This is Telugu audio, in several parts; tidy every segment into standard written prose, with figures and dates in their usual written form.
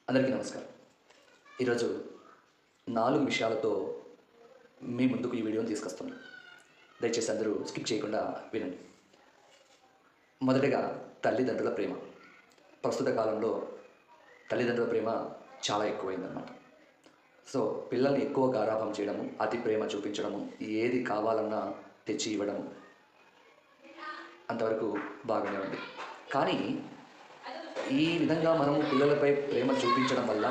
అందరికీ నమస్కారం. ఈరోజు 4 విషయాలతో మీ ముందుకు ఈ వీడియోని తీసుకొస్తున్నాను. దయచేసి అందరూ స్కిప్ చేయకుండా వినండి. మొదటగా తల్లిదండ్రుల ప్రేమ. ప్రస్తుత కాలంలో తల్లిదండ్రుల ప్రేమ చాలా ఎక్కువైందనమాట. సో, పిల్లల్ని ఎక్కువ గారాబం చేయడము, అతి ప్రేమ చూపించడము, ఏది కావాలన్నా తెచ్చి ఇవ్వడము అంతవరకు బాగానే ఉంది. కానీ ఈ విధంగా మనము పిల్లలపై ప్రేమ చూపించడం వల్ల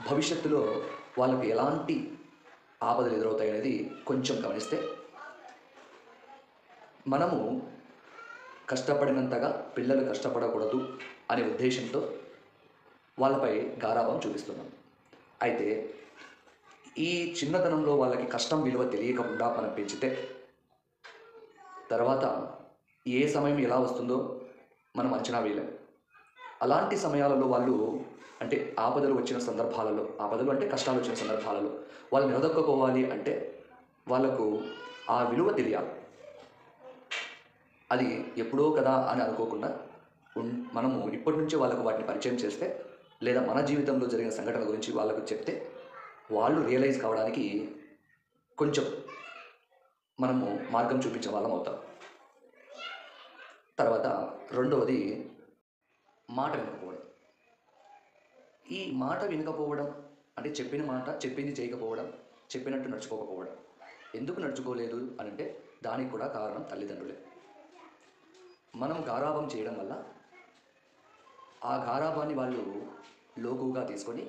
భవిష్యత్తులో వాళ్ళకి ఎలాంటి ఆపదలు ఎదురవుతాయనేది కొంచెం గమనిస్తే, మనము కష్టపడినంతగా పిల్లలు కష్టపడకూడదు అనే ఉద్దేశంతో వాళ్ళపై గారాబం చూపిస్తున్నాం. అయితే ఈ చిన్నతనంలో వాళ్ళకి కష్టం విలువ తెలియకుండా మనం పెంచితే, తర్వాత ఏ సమయం ఎలా వస్తుందో మనం అంచనా వేయలేం. అలాంటి సమయాలలో వాళ్ళు అంటే ఆపదలు వచ్చిన సందర్భాలలో, ఆపదలు అంటే కష్టాలు వచ్చిన సందర్భాలలో వాళ్ళు నిలదొక్కుకోవాలి అంటే వాళ్ళకు ఆ విలువ తెలియాలి. అది ఎప్పుడో కదా అని అనుకోకుండా మనము ఇప్పటి నుంచే వాళ్ళకు వాటిని పరిచయం చేస్తే, లేదా మన జీవితంలో జరిగిన సంఘటన గురించి వాళ్ళకు చెప్తే వాళ్ళు రియలైజ్ కావడానికి కొంచెం మనము మార్గం చూపించిన వాళ్ళం అవుతాం. తర్వాత రెండవది మాట వినకపోవడం. ఈ మాట వినకపోవడం అంటే చెప్పిన మాట చెప్పింది చేయకపోవడం, చెప్పినట్టు నడుచుకోకపోవడం. ఎందుకు నడుచుకోలేదు అనంటే దానికి కూడా కారణం తల్లిదండ్రులే. మనం గారాబం చేయడం వల్ల ఆ గారాబాన్ని వాళ్ళు లోకువగా తీసుకొని,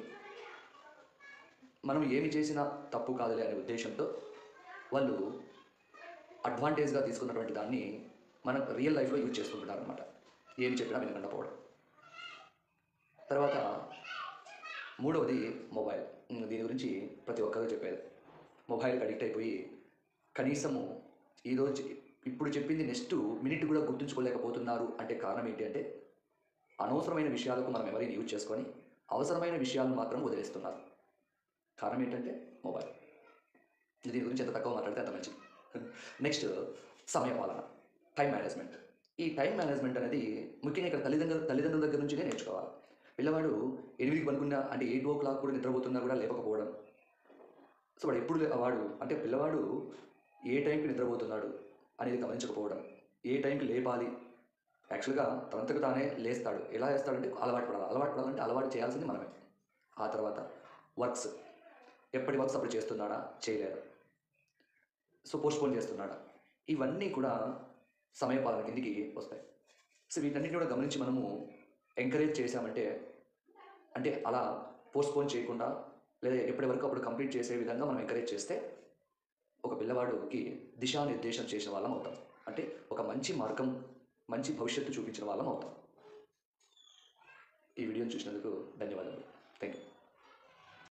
మనం ఏమి చేసినా తప్పు కాదులే అనే ఉద్దేశంతో వాళ్ళు అడ్వాంటేజ్గా తీసుకున్నటువంటి దాన్ని మనం రియల్ లైఫ్లో యూజ్ చేసుకుంటున్నారనమాట. ఏమి చెప్పినా వినకుండా పోవడం. తర్వాత మూడవది మొబైల్. దీని గురించి ప్రతి ఒక్కరూ చెప్పేది. మొబైల్కి అడిక్ట్ అయిపోయి కనీసము ఈరోజు ఇప్పుడు చెప్పింది నెక్స్ట్ మినిట్ కూడా గుర్తుంచుకోలేకపోతున్నారు అంటే కారణం ఏంటి అంటే, అనవసరమైన విషయాలకు మన మెమరీని యూజ్ చేసుకొని అవసరమైన విషయాలను మాత్రం వదిలేస్తున్నారు. కారణం ఏంటంటే మొబైల్. దీని గురించి ఎంత తక్కువ మాట్లాడితే అంత మంచిది. నెక్స్ట్ సమయపాలన, టైం మేనేజ్మెంట్. ఈ టైం మేనేజ్మెంట్ అనేది ముఖ్యంగా ఇక్కడ తల్లిదండ్రుల దగ్గర నుంచినే నేర్చుకోవాలి. పిల్లవాడు 8కి పడుకున్నా అంటే 8:00 కూడా నిద్రపోతున్నా కూడా లేపకపోవడం. సో వాడు ఎప్పుడు వాడు అంటే పిల్లవాడు ఏ టైంకి నిద్రపోతున్నాడు అనేది గమనించకపోవడం, ఏ టైంకి లేపాలి, యాక్చువల్గా తనంతకు తానే లేస్తాడు. ఎలా లేస్తాడంటే అలవాటు పడాలి. అలవాటు పడాలంటే అలవాటు చేయాల్సింది మనమే. ఆ తర్వాత వర్క్స్, ఎప్పటి వర్క్స్ అప్పుడు చేస్తున్నాడా, చేయలేదా, సో పోస్ట్‌పోన్ చేస్తున్నాడా, ఇవన్నీ కూడా సమయపాలన కిందికి వస్తాయి. సో వీటన్నిటిని కూడా గమనించి మనము ఎంకరేజ్ చేశామంటే, అంటే అలా పోస్ట్‌పోన్ చేయకుండా లేదా ఎప్పటి వరకు అప్పుడు కంప్లీట్ చేసే విధంగా మనం ఎంకరేజ్ చేస్తే, ఒక పిల్లవాడికి దిశానిర్దేశం చేసిన వాళ్ళం అవుతాం. అంటే ఒక మంచి మార్గం, మంచి భవిష్యత్తు చూపించిన వాళ్ళం అవుతాం. ఈ వీడియోని చూసినందుకు ధన్యవాదాలు. Thank you.